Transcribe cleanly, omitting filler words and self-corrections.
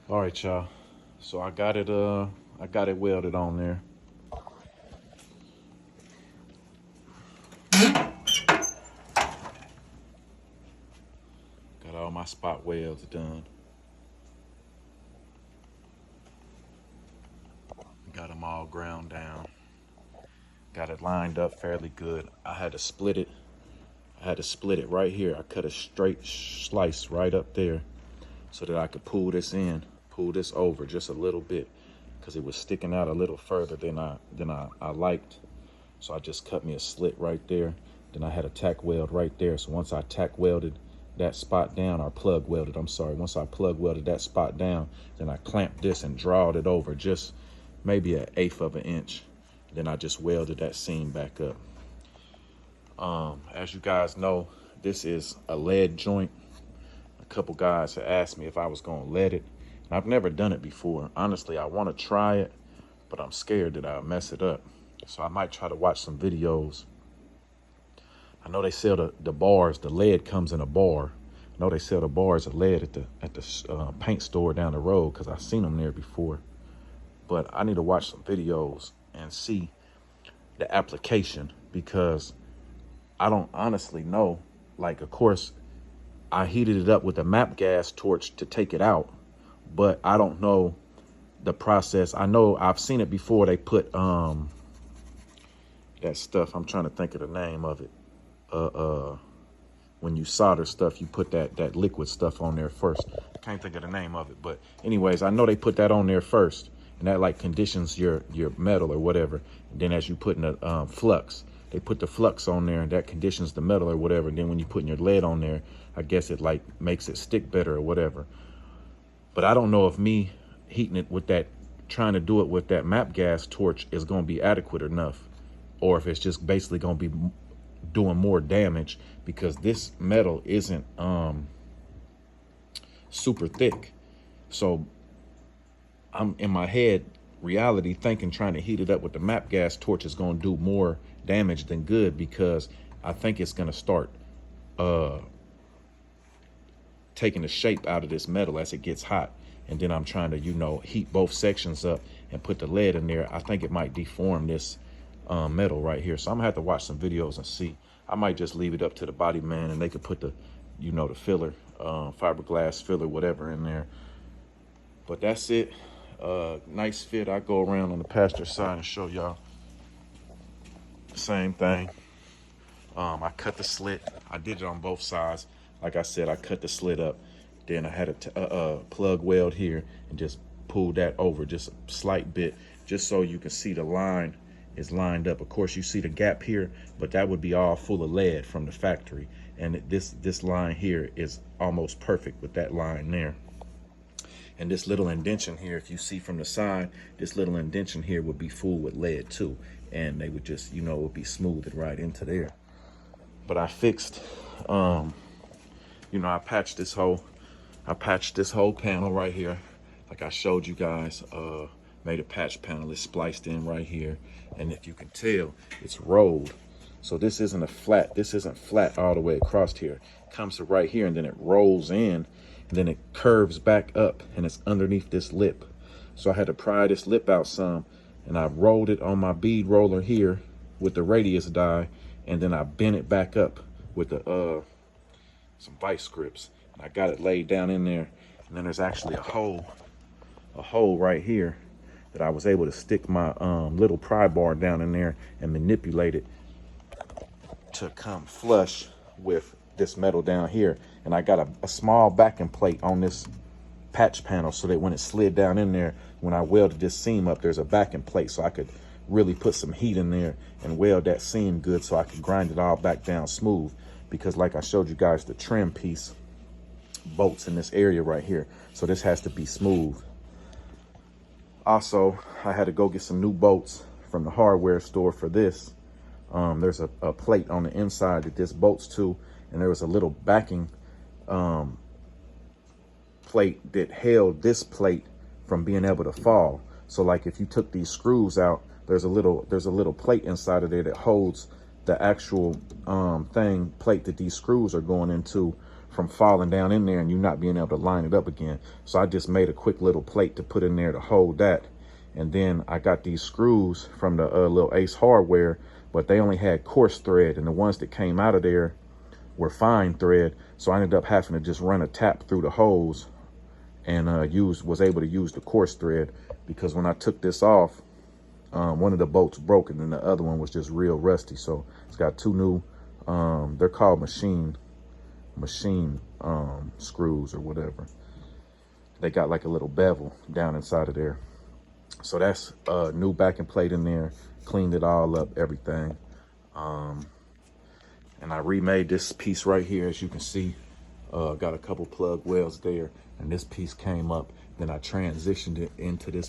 All right, y'all. So I got it welded on there. Got all my spot welds done. Got them all ground down. Got it lined up fairly good. I had to split it. I had to split it right here. I cut a straight slice right up there so that I could pull this over just a little bit because it was sticking out a little further than I liked. So I just cut me a slit right there. Then I had a tack weld right there. So once I tack welded that spot down, or plug welded, I'm sorry. Once I plug welded that spot down, then I clamped this and drawed it over just maybe an eighth of an inch. Then I just welded that seam back up. As you guys know, this is a lead joint. A couple guys had asked me if I was gonna lead it. And I've never done it before. Honestly, I wanna try it, but I'm scared that I'll mess it up. So I might try to watch some videos. I know they sell the bars, the lead comes in a bar. I know they sell the bars of lead at the paint store down the road because I've seen them there before. But I need to watch some videos and see the application because I don't honestly know. Like, of course, I heated it up with a MAP gas torch to take it out, but I don't know the process. I know I've seen it before. They put that stuff. I'm trying to think of the name of it. When you solder stuff, you put that liquid stuff on there first. I can't think of the name of it, but anyways, I know they put that on there first, and that like conditions your metal or whatever. And then as you put in the flux, they put the flux on there, and that conditions the metal or whatever. And then when you put your lead on there, I guess it like makes it stick better or whatever. But I don't know if me heating it with that, trying to do it with that MAP gas torch is going to be adequate enough, or if it's just basically going to be doing more damage because this metal isn't super thick. So I'm in my head reality thinking trying to heat it up with the MAP gas torch is going to do more damage than good because I think it's going to start taking the shape out of this metal as it gets hot. And then I'm trying to, heat both sections up and put the lead in there. I think it might deform this metal right here. So I'm gonna have to watch some videos and see. I might just leave it up to the body man and they could put the, the filler, fiberglass filler, whatever in there. But that's it. Nice fit. I go around on the passenger side and show y'all the same thing. I cut the slit. I did it on both sides. Like I said, I cut the slit up. Then I had a plug weld here and just pulled that over just a slight bit, just so you can see the line is lined up. Of course, you see the gap here, but that would be all full of lead from the factory. And this line here is almost perfect with that line there. And this little indentation here, if you see from the side, this little indentation here would be full with lead too. And they would just, it would be smoothed right into there. But I fixed, I patched this whole panel right here. Like I showed you guys, made a patch panel. It's spliced in right here. And if you can tell, it's rolled. So this isn't flat all the way across here. It comes to right here and then it rolls in and then it curves back up and it's underneath this lip. So I had to pry this lip out some and I rolled it on my bead roller here with the radius die, and then I bent it back up with the some vice grips. And I got it laid down in there. And then there's actually a hole right here that I was able to stick my little pry bar down in there and manipulate it to come flush with this metal down here. And I got a small backing plate on this patch panel so that when it slid down in there, when I welded this seam up, there's a backing plate so I could really put some heat in there and weld that seam good so I could grind it all back down smooth. Because like I showed you guys, the trim piece bolts in this area right here. So this has to be smooth. Also, I had to go get some new bolts from the hardware store for this. There's a plate on the inside that this bolts to, and there was a little backing plate that held this plate from being able to fall. So like if you took these screws out, there's a little plate inside of there that holds the actual plate that these screws are going into from falling down in there and you not being able to line it up again. So I just made a quick little plate to put in there to hold that. And then I got these screws from the little Ace Hardware, but they only had coarse thread, and the ones that came out of there were fine thread. So I ended up having to just run a tap through the hose and was able to use the coarse thread, because when I took this off, one of the bolts broke and then the other one was just real rusty. So it's got two new, they're called machine screws or whatever. They got like a little bevel down inside of there. So that's a new backing plate in there, cleaned it all up, everything. And I remade this piece right here, as you can see. Got a couple plug wells there, and this piece came up. Then I transitioned it into this